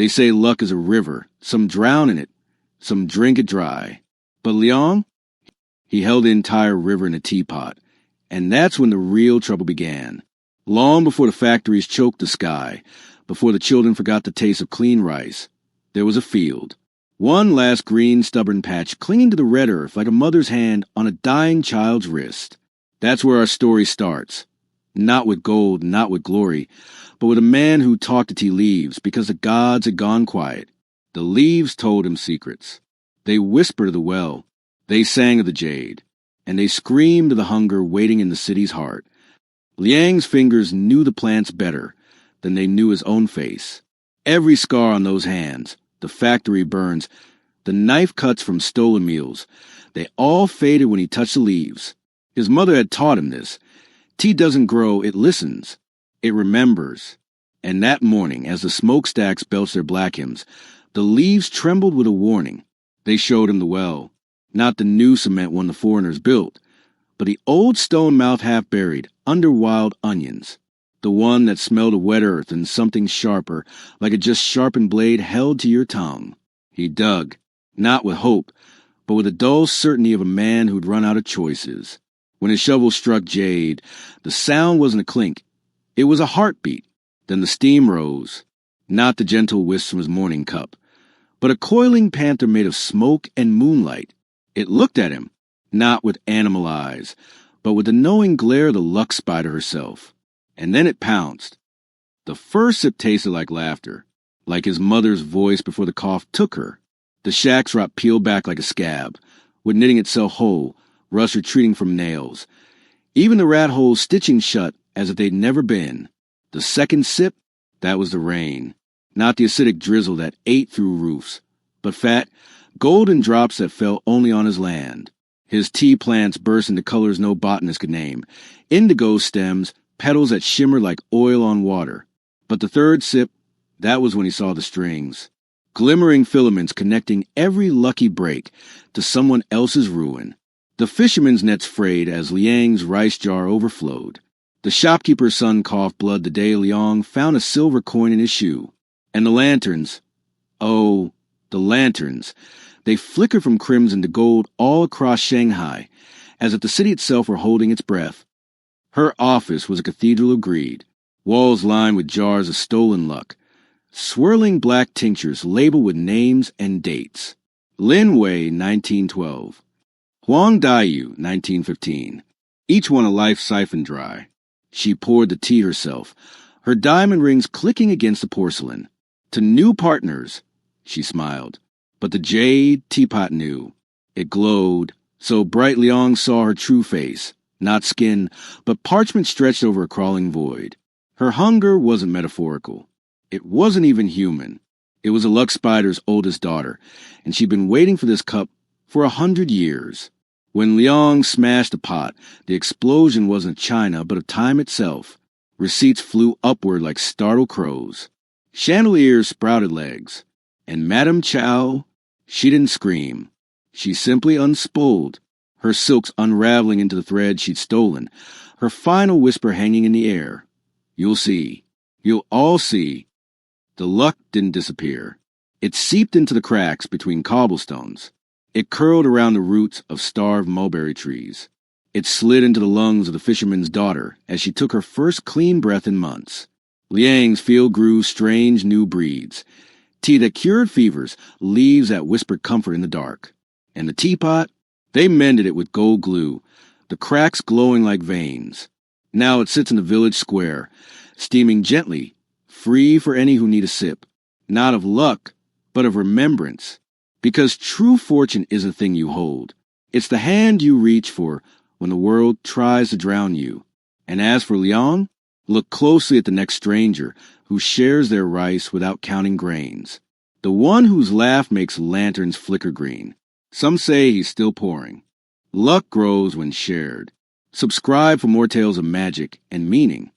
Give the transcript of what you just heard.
They say luck is a river. Some drown in it, some drink it dry. But Liang, he held the entire river in a teapot. And that's when the real trouble began. Long before the factories choked the sky, before the children forgot the taste of clean rice, there was a field. One last green, stubborn patch clinging to the red earth like a mother's hand on a dying child's wrist. That's where our story starts. Not with gold, not with glory, but with a man who talked to tea leaves because the gods had gone quiet. The leaves told him secrets. They whispered of the well. They sang of the jade. And they screamed of the hunger waiting in the city's heart. Liang's fingers knew the plants better than they knew his own face. Every scar on those hands, the factory burns, the knife cuts from stolen meals, they all faded when he touched the leaves. His mother had taught him this. Tea doesn't grow, it listens. It remembers. And that morning, as the smokestacks belched their black hymns, the leaves trembled with a warning. They showed him the well. Not the new cement one the foreigners built, but the old stone mouth half buried under wild onions. The one that smelled of wet earth and something sharper, like a just sharpened blade held to your tongue. He dug, not with hope, but with the dull certainty of a man who'd run out of choices. When his shovel struck jade, the sound wasn't a clink. It was a heartbeat. Then the steam rose, not the gentle wisp from his morning cup, but a coiling panther made of smoke and moonlight. It looked at him, not with animal eyes, but with the knowing glare of the luck spider herself. And then it pounced. The first sip tasted like laughter, like his mother's voice before the cough took her. The shack's rot peeled back like a scab, with knitting itself whole, rust retreating from nails. Even the rat holes stitching shut as if they'd never been. The second sip, that was the rain. Not the acidic drizzle that ate through roofs, but fat, golden drops that fell only on his land. His tea plants burst into colors no botanist could name. Indigo stems, petals that shimmered like oil on water. But the third sip, that was when he saw the strings. Glimmering filaments connecting every lucky break to someone else's ruin. The fisherman's nets frayed as Liang's rice jar overflowed. The shopkeeper's son coughed blood the day Liang found a silver coin in his shoe. And the lanterns, oh, the lanterns, they flickered from crimson to gold all across Shanghai, as if the city itself were holding its breath. Her office was a cathedral of greed, walls lined with jars of stolen luck, swirling black tinctures labeled with names and dates. Lin Wei, 1912. Huang Daiyu, 1915. Each one a life siphoned dry. She poured the tea herself, her diamond rings clicking against the porcelain. To new partners, she smiled. But the jade teapot knew. It glowed, so bright Liang saw her true face, not skin, but parchment stretched over a crawling void. Her hunger wasn't metaphorical. It wasn't even human. It was a luck spider's oldest daughter, and she'd been waiting for this cup for 100 years. When Liang smashed the pot, the explosion wasn't China, but of time itself. Receipts flew upward like startled crows. Chandeliers sprouted legs. And Madame Chao, she didn't scream. She simply unspooled, her silks unraveling into the thread she'd stolen, her final whisper hanging in the air. You'll see. You'll all see. The luck didn't disappear. It seeped into the cracks between cobblestones. It curled around the roots of starved mulberry trees. It slid into the lungs of the fisherman's daughter as she took her first clean breath in months. Liang's field grew strange new breeds. Tea that cured fevers, leaves that whispered comfort in the dark. And the teapot, they mended it with gold glue, the cracks glowing like veins. Now it sits in the village square, steaming gently, free for any who need a sip, not of luck, but of remembrance. Because true fortune is a thing you hold. It's the hand you reach for when the world tries to drown you. And as for Liang, look closely at the next stranger who shares their rice without counting grains. The one whose laugh makes lanterns flicker green. Some say he's still pouring. Luck grows when shared. Subscribe for more tales of magic and meaning.